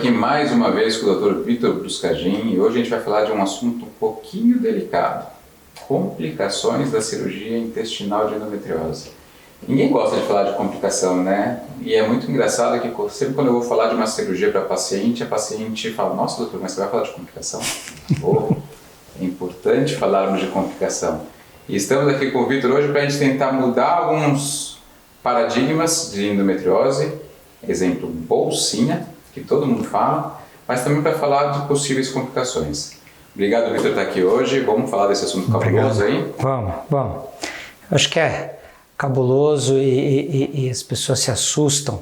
aqui mais uma vez com o Dr. Vitor Bruscagin e hoje a gente vai falar de um assunto um pouquinho delicado: complicações da cirurgia intestinal de endometriose. Ninguém gosta de falar de complicação, né? E é muito engraçado que sempre quando eu vou falar de uma cirurgia para a paciente fala: nossa, doutor, mas você vai falar de complicação? Oh, é importante falarmos de complicação. E estamos aqui com o Vitor hoje para a gente tentar mudar alguns paradigmas de endometriose, exemplo, bolsinha, que todo mundo fala, mas também para falar de possíveis complicações. Obrigado, Vitor, por estar aqui hoje. Vamos falar desse assunto cabuloso aí? Vamos. Acho que é cabuloso e as pessoas se assustam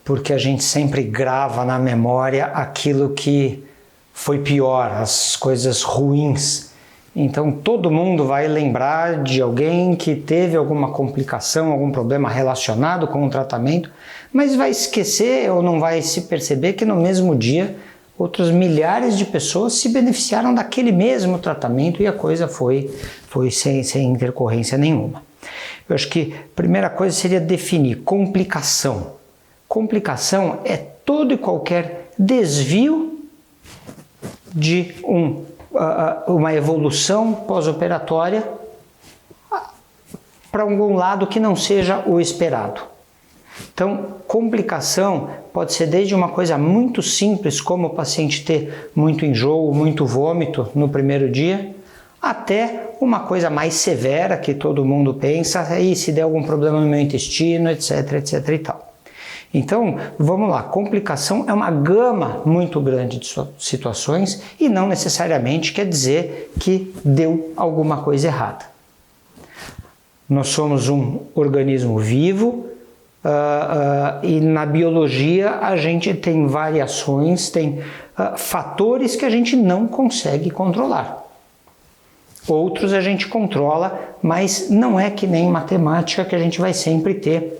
porque a gente sempre grava na memória aquilo que foi pior, as coisas ruins. Então todo mundo vai lembrar de alguém que teve alguma complicação, algum problema relacionado com o tratamento, mas vai esquecer ou não vai se perceber que no mesmo dia outros milhares de pessoas se beneficiaram daquele mesmo tratamento e a coisa foi sem intercorrência nenhuma. Eu acho que a primeira coisa seria definir complicação. Complicação é todo e qualquer desvio de uma evolução pós-operatória para algum lado que não seja o esperado. Então, complicação pode ser desde uma coisa muito simples, como o paciente ter muito enjoo, muito vômito no primeiro dia, até uma coisa mais severa que todo mundo pensa, aí se der algum problema no meu intestino, etc e tal. Então, vamos lá, complicação é uma gama muito grande de situações e não necessariamente quer dizer que deu alguma coisa errada. Nós somos um organismo vivo e na biologia a gente tem variações, tem fatores que a gente não consegue controlar. Outros a gente controla, mas não é que nem matemática que a gente vai sempre ter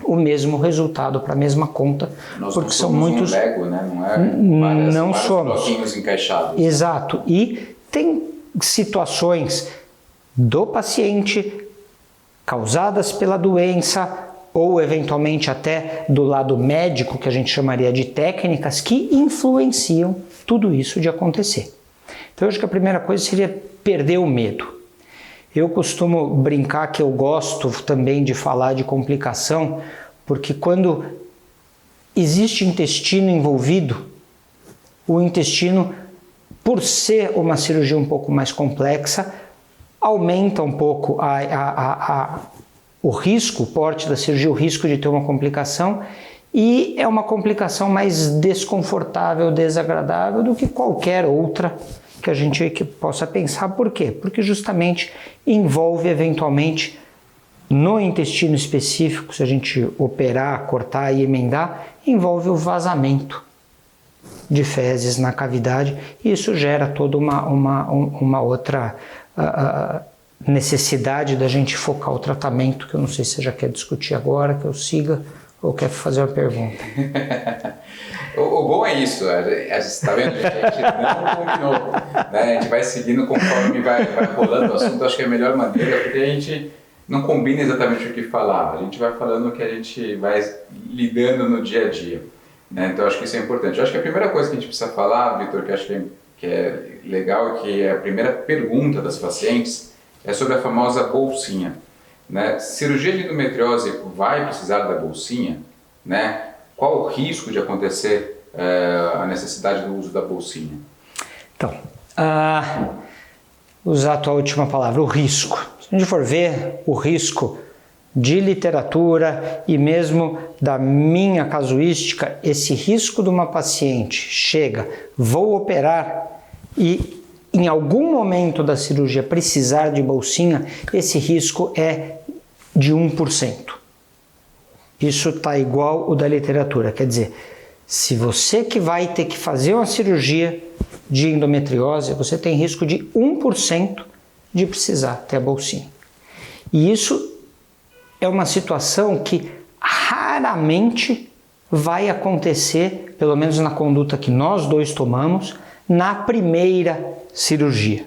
o mesmo resultado para a mesma conta, nós porque não são somos muitos. Um Lego, né? Não é vários bloquinhos encaixados. Exato. E tem situações do paciente causadas pela doença ou eventualmente até do lado médico, que a gente chamaria de técnicas, que influenciam tudo isso de acontecer. Então eu acho que a primeira coisa seria perder o medo. Eu costumo brincar que eu gosto também de falar de complicação, porque quando existe intestino envolvido, o intestino, por ser uma cirurgia um pouco mais complexa, aumenta um pouco o risco, o porte da cirurgia, o risco de ter uma complicação, e é uma complicação mais desconfortável, desagradável do que qualquer outra que a gente possa pensar. Por quê? Porque justamente envolve eventualmente no intestino específico, se a gente operar, cortar e emendar, envolve o vazamento de fezes na cavidade e isso gera toda uma outra necessidade da gente focar o tratamento, que eu não sei se você já quer discutir agora, que eu siga ou quer fazer uma pergunta. O bom é isso, está vendo? A gente não combinou, né? A gente vai seguindo conforme vai rolando o assunto. Acho que é a melhor maneira, porque a gente não combina exatamente o que falar, a gente vai falando o que a gente vai lidando no dia a dia, né? Então acho que isso é importante. Eu acho que a primeira coisa que a gente precisa falar, Vitor, que acho que é legal, que é a primeira pergunta das pacientes, é sobre a famosa bolsinha, né? Cirurgia de endometriose vai precisar da bolsinha, né? Qual o risco de acontecer a necessidade do uso da bolsinha? Então, usar a tua última palavra, o risco. Se a gente for ver o risco de literatura e mesmo da minha casuística, esse risco de uma paciente chega, vou operar e em algum momento da cirurgia precisar de bolsinha, esse risco é de 1%. Isso está igual o da literatura, quer dizer, se você que vai ter que fazer uma cirurgia de endometriose, você tem risco de 1% de precisar ter a bolsinha. E isso é uma situação que raramente vai acontecer, pelo menos na conduta que nós dois tomamos, na primeira cirurgia.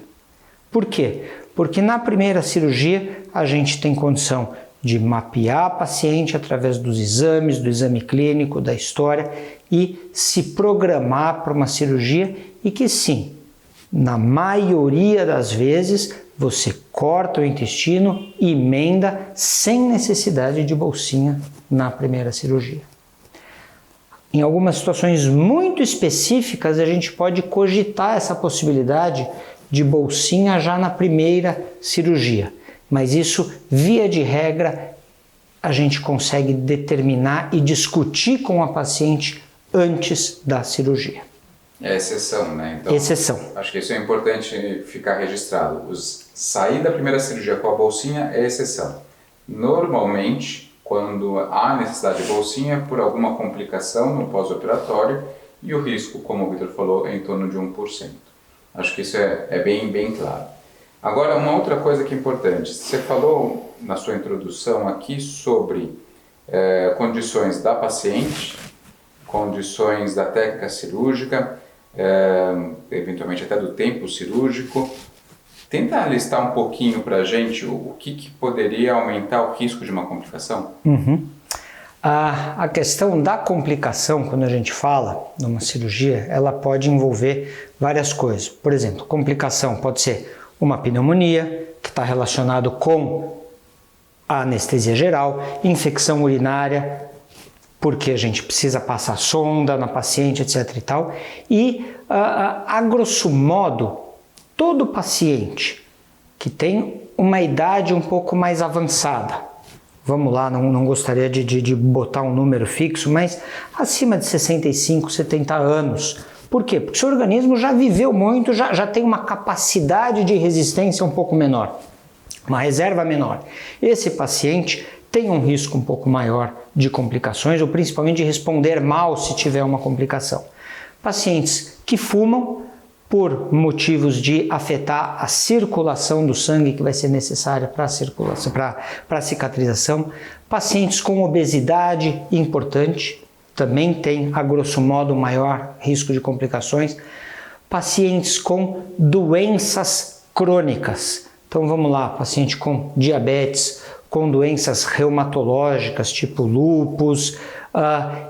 Por quê? Porque na primeira cirurgia a gente tem condição de mapear a paciente através dos exames, do exame clínico, da história e se programar para uma cirurgia e que sim, na maioria das vezes você corta o intestino e emenda sem necessidade de bolsinha na primeira cirurgia. Em algumas situações muito específicas, a gente pode cogitar essa possibilidade de bolsinha já na primeira cirurgia. Mas isso, via de regra, a gente consegue determinar e discutir com a paciente antes da cirurgia. É exceção, né? Então, exceção. Acho que isso é importante ficar registrado. Sair da primeira cirurgia com a bolsinha é exceção. Normalmente, quando há necessidade de bolsinha, por alguma complicação no pós-operatório, e o risco, como o Vitor falou, é em torno de 1%. Acho que isso é bem claro. Agora, uma outra coisa que é importante. Você falou na sua introdução aqui sobre condições da paciente, condições da técnica cirúrgica, eventualmente até do tempo cirúrgico. Tenta listar um pouquinho para a gente o que poderia aumentar o risco de uma complicação? A questão da complicação, quando a gente fala numa cirurgia, ela pode envolver várias coisas. Por exemplo, complicação pode ser uma pneumonia, que está relacionado com a anestesia geral, infecção urinária, porque a gente precisa passar sonda na paciente, etc. e tal. E, a grosso modo, todo paciente que tem uma idade um pouco mais avançada, vamos lá, não gostaria de botar um número fixo, mas acima de 65, 70 anos. Por quê? Porque o seu organismo já viveu muito, já tem uma capacidade de resistência um pouco menor, uma reserva menor. Esse paciente tem um risco um pouco maior de complicações, ou principalmente de responder mal se tiver uma complicação. Pacientes que fumam, por motivos de afetar a circulação do sangue que vai ser necessária para a circulação, para a cicatrização. Pacientes com obesidade importante também tem, a grosso modo, maior risco de complicações. Pacientes com doenças crônicas. Então vamos lá, paciente com diabetes, com doenças reumatológicas, tipo lúpus,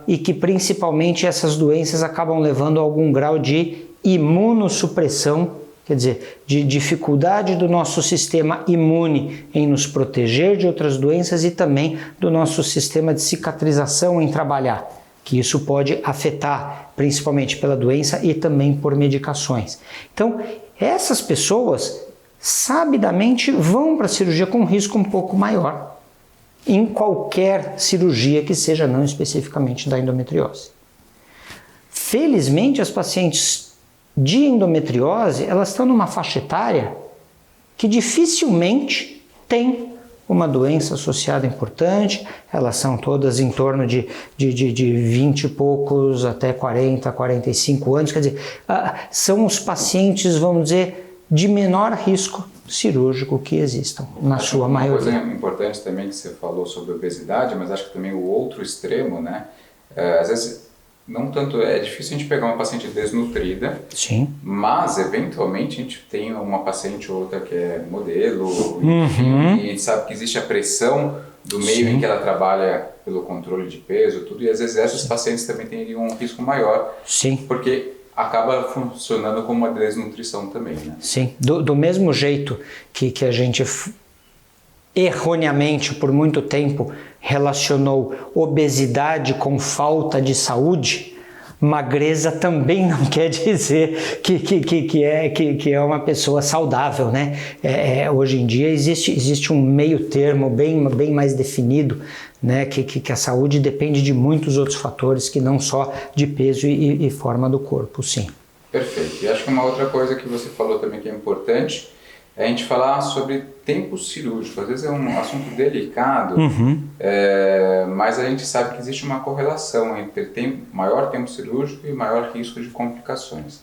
e que principalmente essas doenças acabam levando a algum grau de imunossupressão, quer dizer, de dificuldade do nosso sistema imune em nos proteger de outras doenças e também do nosso sistema de cicatrização em trabalhar, que isso pode afetar, principalmente pela doença e também por medicações. Então, essas pessoas, sabidamente, vão para a cirurgia com um risco um pouco maior, em qualquer cirurgia que seja, não especificamente da endometriose. Felizmente, as pacientes de endometriose, elas estão numa faixa etária que dificilmente tem uma doença associada importante, elas são todas em torno de 20 e poucos até 40, 45 anos, quer dizer, são os pacientes, vamos dizer, de menor risco cirúrgico que existam, na sua maioria. Uma coisa importante também que você falou sobre obesidade, mas acho que também o outro extremo, né, às vezes não tanto, é difícil a gente pegar uma paciente desnutrida, sim, mas eventualmente a gente tem uma paciente ou outra que é modelo, enfim, e a gente sabe que existe a pressão do meio em que ela trabalha pelo controle de peso, tudo, e às vezes essas pacientes também teriam um risco maior, sim, porque acaba funcionando como uma desnutrição também, né? Sim, do mesmo jeito que a gente erroneamente por muito tempo relacionou obesidade com falta de saúde, magreza também não quer dizer que é uma pessoa saudável, né? Hoje em dia existe um meio termo bem mais definido, né? Que a saúde depende de muitos outros fatores que não só de peso e forma do corpo, sim. Perfeito. E acho que uma outra coisa que você falou também que é importante é a gente falar sobre tempo cirúrgico. Às vezes é um assunto delicado, mas a gente sabe que existe uma correlação entre maior tempo cirúrgico e maior risco de complicações.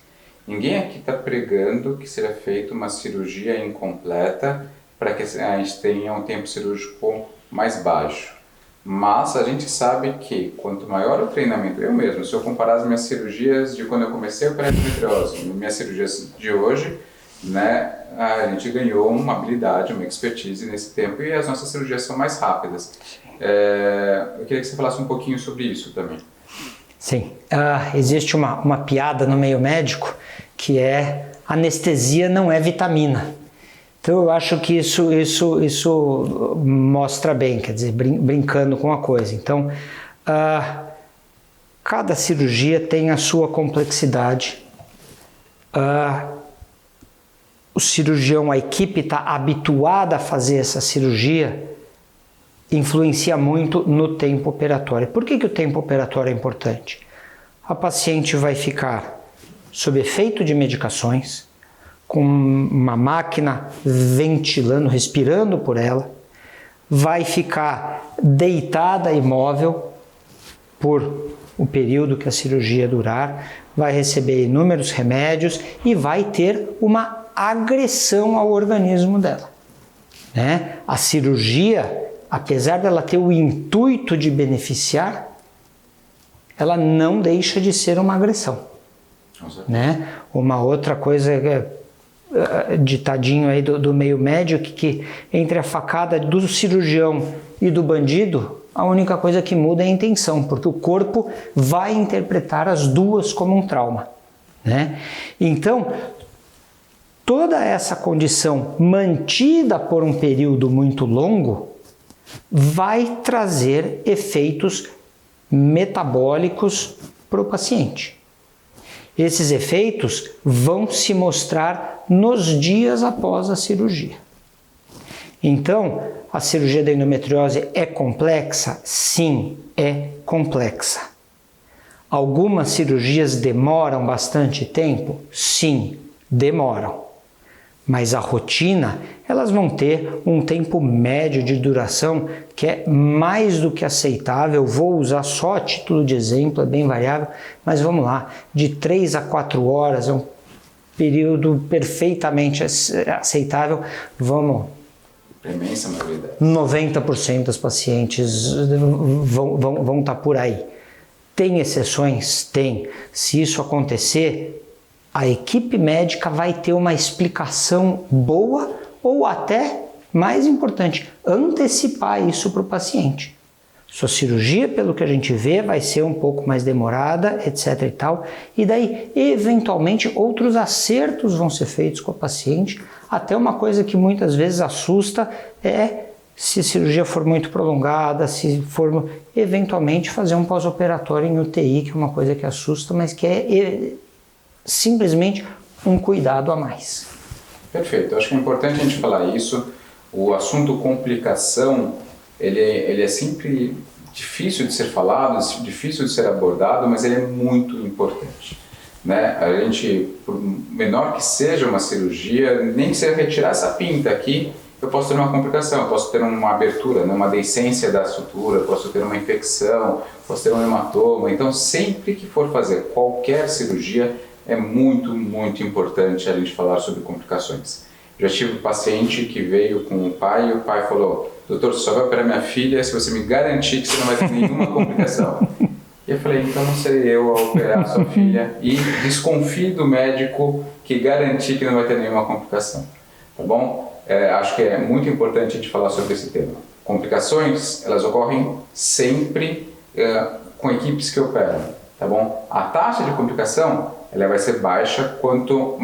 Ninguém aqui está pregando que seja feita uma cirurgia incompleta para que a gente tenha um tempo cirúrgico mais baixo. Mas a gente sabe que quanto maior o treinamento, eu mesmo, se eu comparar as minhas cirurgias de quando eu comecei a operar endometriose e minhas cirurgias de hoje, né, a gente ganhou uma habilidade, uma expertise nesse tempo e as nossas cirurgias são mais rápidas. Eu queria que você falasse um pouquinho sobre isso também. Sim, existe uma piada no meio médico que é anestesia não é vitamina. Então eu acho que isso mostra bem, quer dizer, brincando com a coisa. Então, cada cirurgia tem a sua complexidade. O cirurgião, a equipe está habituada a fazer essa cirurgia, influencia muito no tempo operatório. Por que o tempo operatório é importante? A paciente vai ficar sob efeito de medicações, com uma máquina ventilando, respirando por ela, vai ficar deitada imóvel por o período que a cirurgia durar, vai receber inúmeros remédios e vai ter uma agressão ao organismo dela, né? A cirurgia, apesar dela ter o intuito de beneficiar, ela não deixa de ser uma agressão, né? Uma outra coisa ditadinho aí do meio médico que entre a facada do cirurgião e do bandido, a única coisa que muda é a intenção, porque o corpo vai interpretar as duas como um trauma, né? Então, toda essa condição mantida por um período muito longo vai trazer efeitos metabólicos para o paciente. Esses efeitos vão se mostrar nos dias após a cirurgia. Então, a cirurgia da endometriose é complexa? Sim, é complexa. Algumas cirurgias demoram bastante tempo? Sim, demoram. Mas a rotina, elas vão ter um tempo médio de duração que é mais do que aceitável. Vou usar só a título de exemplo, é bem variável, mas vamos lá, de 3 a 4 horas é um período perfeitamente aceitável. Vamos... Imensa maioria. 90% das pacientes vão estar por aí. Tem exceções? Tem. Se isso acontecer, a equipe médica vai ter uma explicação boa ou até, mais importante, antecipar isso para o paciente. Sua cirurgia, pelo que a gente vê, vai ser um pouco mais demorada, etc e tal. E daí, eventualmente, outros acertos vão ser feitos com a paciente. Até uma coisa que muitas vezes assusta é se a cirurgia for muito prolongada, se for eventualmente fazer um pós-operatório em UTI, que é uma coisa que assusta, mas que é simplesmente um cuidado a mais. Perfeito, acho que é importante a gente falar isso. O assunto complicação, ele é sempre difícil de ser falado, difícil de ser abordado, mas ele é muito importante, né? A gente, por menor que seja uma cirurgia, nem que seja retirar essa pinta aqui, eu posso ter uma complicação, eu posso ter uma abertura, né? Uma deiscência da sutura, posso ter uma infecção, posso ter um hematoma. Então, sempre que for fazer qualquer cirurgia, é muito, muito importante a gente falar sobre complicações. Já tive um paciente que veio com o pai e o pai falou: doutor, você só vai operar minha filha se você me garantir que você não vai ter nenhuma complicação. E eu falei: então não serei eu a operar a sua filha, e desconfie do médico que garantir que não vai ter nenhuma complicação. Tá bom? Acho que é muito importante a gente falar sobre esse tema. Complicações, elas ocorrem sempre com equipes que operam. Tá bom? A taxa de complicação, ela vai ser baixa, quanto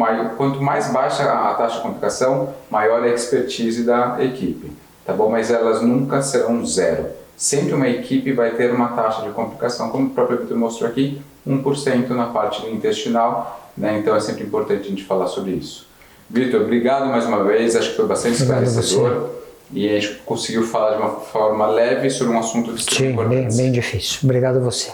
mais baixa a taxa de complicação, maior a expertise da equipe, tá bom? Mas elas nunca serão zero. Sempre uma equipe vai ter uma taxa de complicação, como o próprio Vitor mostrou aqui, 1% na parte do intestinal, né? Então é sempre importante a gente falar sobre isso. Vitor, obrigado mais uma vez, acho que foi bastante esclarecedor e a gente conseguiu falar de uma forma leve sobre um assunto de extrema importância. Bem difícil. Obrigado a você.